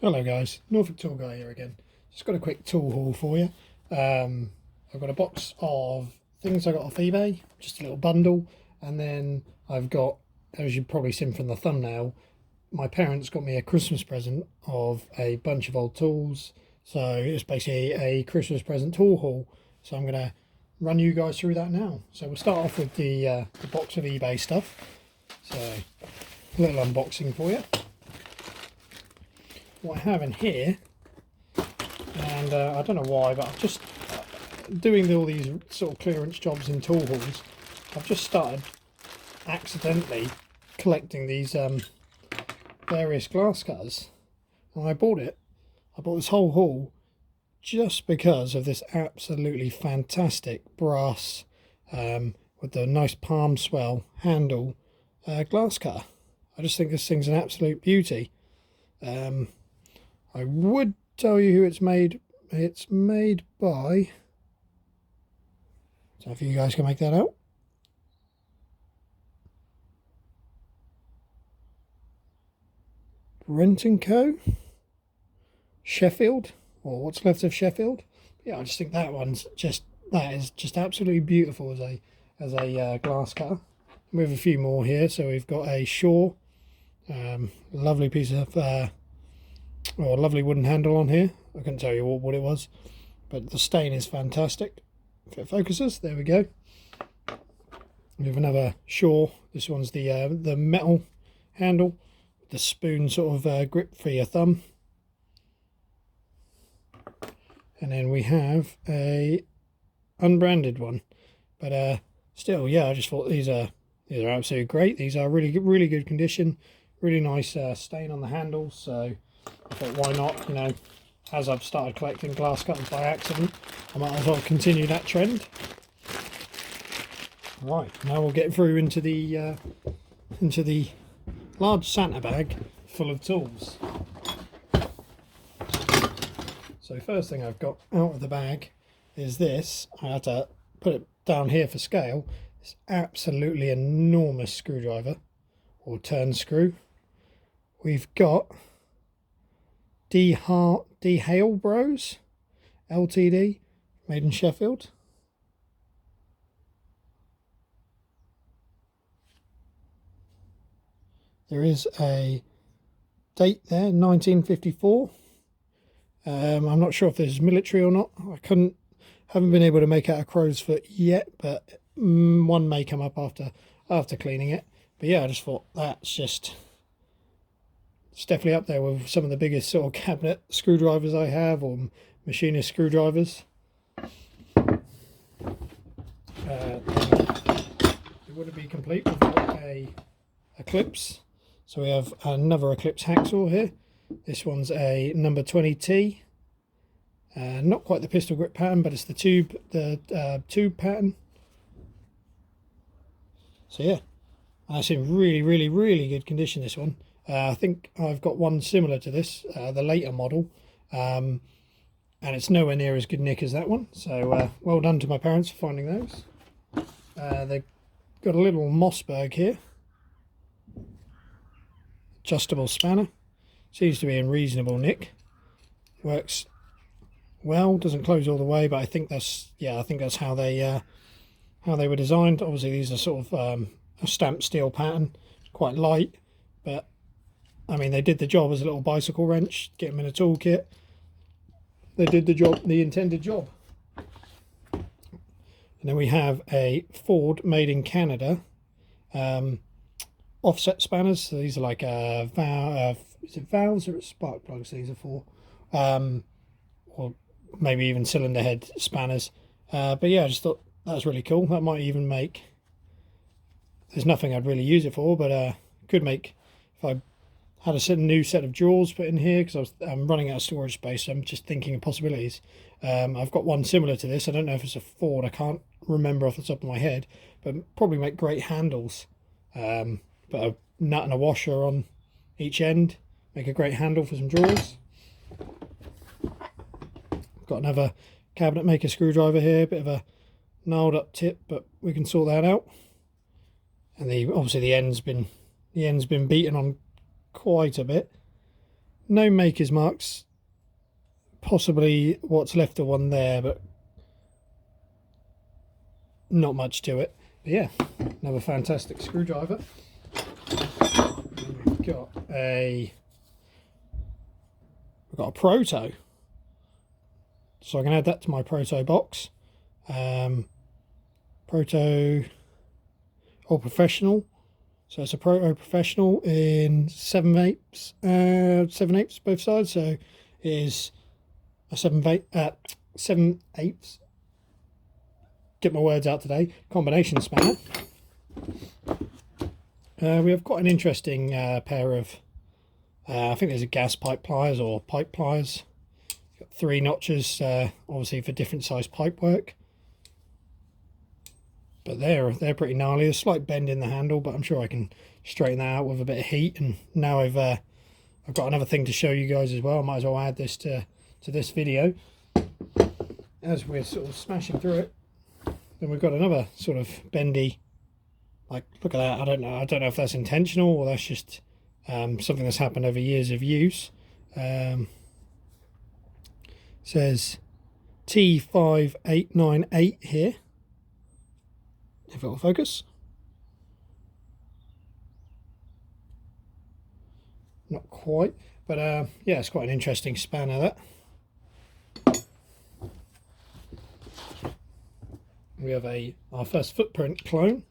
Hello guys, Norfolk Tool Guy here again. Just got a quick tool haul for you. I've got a box of things I got off eBay, just a little bundle, and then I've got, as you've probably seen from the thumbnail, my parents got me a Christmas present of a bunch of old tools. So it's basically a Christmas present tool haul. So I'm going to run you guys through that now. So we'll start off with the box of eBay stuff. So a little unboxing for you. What I have in here, and I don't know why, but I'm just doing all these sort of clearance jobs in tool hauls. I've just started accidentally collecting these various glass cutters, and I bought this whole haul just because of this absolutely fantastic brass with the nice palm swell handle glass cutter. I just think this thing's an absolute beauty. I would tell you who it's made. It's made by, so if you guys can make that out. Rent & Co. Sheffield, or what's left of Sheffield. Yeah, I just think that is just absolutely beautiful as a glass cutter. We have a few more here. So we've got a Shaw, lovely piece of or a lovely wooden handle on here. I couldn't tell you what it was, but the stain is fantastic. If it focuses, there we go. We have another Shaw. This one's the metal handle, the spoon sort of grip for your thumb. And then we have a unbranded one, but still, yeah, I just thought these are absolutely great. These are really good condition, really nice stain on the handles. So I thought, why not? You know, as I've started collecting glass cutters by accident, I might as well continue that trend. Right, now we'll get through into the large Santa bag full of tools. So first thing I've got out of the bag is this. I had to put it down here for scale. This absolutely enormous screwdriver, or turn screw. We've got D. Hale Bros Ltd, made in Sheffield. There is a date there, 1954. I'm not sure if this is military or not. Haven't been able to make out a crow's foot yet, but one may come up after cleaning it. But yeah, I just thought it's definitely up there with some of the biggest sort of cabinet screwdrivers I have, or machinist screwdrivers. It wouldn't be complete without a Eclipse. So we have another Eclipse hacksaw here. This one's a number 20T. Not quite the pistol grip pattern, but it's the tube pattern. So yeah, that's in really good condition, this one. I think I've got one similar to this, the later model, and it's nowhere near as good nick as that one. So well done to my parents for finding those. They've got a little Mossberg here, adjustable spanner. Seems to be in reasonable nick. Works well, doesn't close all the way, but I think that's how they were designed. Obviously these are sort of a stamped steel pattern, quite light, but I mean, they did the job as a little bicycle wrench, get them in a toolkit. They did the job, the intended job. And then we have a Ford made in Canada offset spanners. So these are like is it valves or spark plugs these are for, or maybe even cylinder head spanners. But yeah, I just thought that was really cool. That might even make, there's nothing I'd really use it for, but could make, if I had a new set of drawers put in here, because I'm running out of storage space, so I'm just thinking of possibilities. I've got one similar to this. I don't know if it's a Ford, I can't remember off the top of my head, but probably make great handles. Put a nut and a washer on each end, make a great handle for some drawers. Got another cabinet maker screwdriver here, bit of a gnarled up tip, but we can sort that out. And obviously the end's been beaten on quite a bit. no maker's marks, possibly what's left of one there, but not much to it. But yeah, another fantastic screwdriver. We've got a Proto, so I can add that to my Proto box. Proto All Professional, so it's a Proto Professional in 7/8 both sides, so it is a 7/8. Get my words out today. Combination spanner. We have quite an interesting pair of I think there's a gas pipe pliers or pipe pliers. Got 3 notches, obviously for different size pipe work. But they're pretty gnarly. A slight bend in the handle, but I'm sure I can straighten that out with a bit of heat. And now I've got another thing to show you guys as well. I might as well add this to this video. As we're sort of smashing through it, then we've got another sort of bendy. Like, look at that. I don't know if that's intentional or that's just something that's happened over years of use. Says T5898 here. If it will focus. Not quite, but yeah, it's quite an interesting spanner, that. We have our first footprint clone.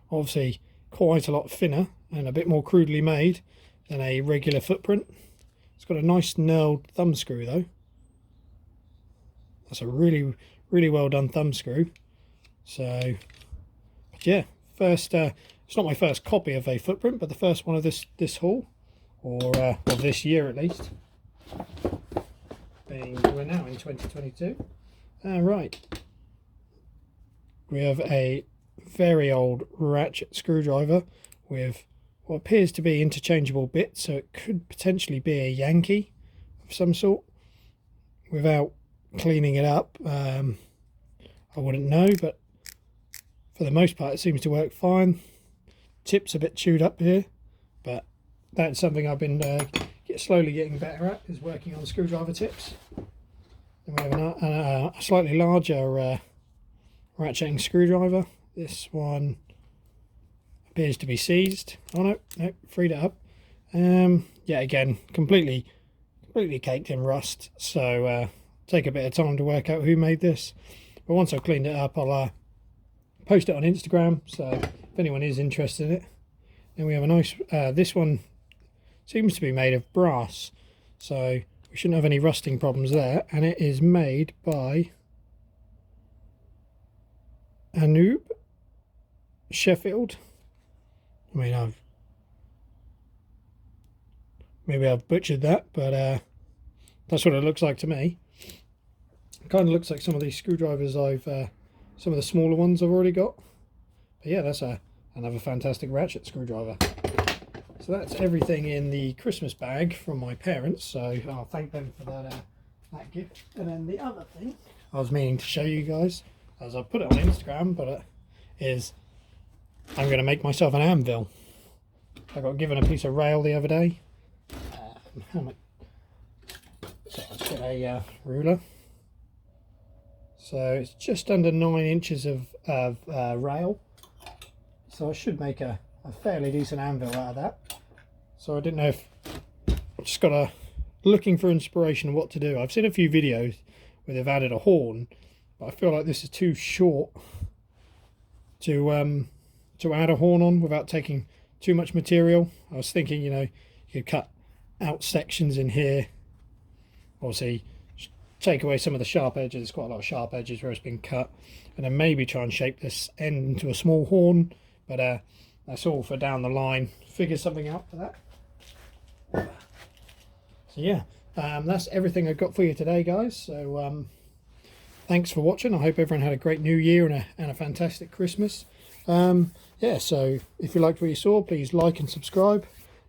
Obviously quite a lot thinner and a bit more crudely made than a regular footprint. It's got a nice knurled thumb screw though. That's a really well done thumb screw. So yeah, first it's not my first copy of a footprint, but the first one of this haul, or of this year at least. We're now in 2022. Right, we have a very old ratchet screwdriver with what appears to be interchangeable bits, so it could potentially be a Yankee of some sort. Without cleaning it up, I wouldn't know, but for the most part it seems to work fine. Tip's a bit chewed up here, but that's something I've been slowly getting better at, is working on screwdriver tips. Then we have a slightly larger ratcheting screwdriver. This one appears to be seized. Oh no, freed it up. Yeah, again, completely caked in rust, so take a bit of time to work out who made this. But once I've cleaned it up, I'll post it on Instagram, so if anyone is interested in it. Then we have a nice, this one seems to be made of brass, so we shouldn't have any rusting problems there, and it is made by Anub Sheffield. I mean, maybe I've butchered that, but that's what it looks like to me. It kind of looks like some of these screwdrivers some of the smaller ones I've already got. But yeah, that's another fantastic ratchet screwdriver. So that's everything in the Christmas bag from my parents, so I'll thank them for that gift. And then the other thing I was meaning to show you guys, as I put it on Instagram, but is I'm going to make myself an anvil. I got given a piece of rail the other day. So let's get a ruler. So it's just under 9 inches of rail. So I should make a fairly decent anvil out of that. So I didn't know if I just got looking for inspiration of what to do. I've seen a few videos where they've added a horn, but I feel like this is too short to add a horn on without taking too much material. I was thinking, you know, you could cut out sections in here, obviously take away some of the sharp edges. There's quite a lot of sharp edges where it's been cut, and then maybe try and shape this end into a small horn, but that's all for down the line. Figure something out for that. So yeah, that's everything I've got for you today, guys. So thanks for watching. I hope everyone had a great new year and a fantastic Christmas. Yeah, so if you liked what you saw, please like and subscribe.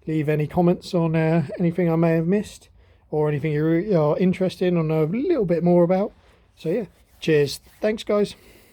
Leave any comments on anything I may have missed, or anything you're interested in or know a little bit more about. So yeah, cheers. Thanks, guys.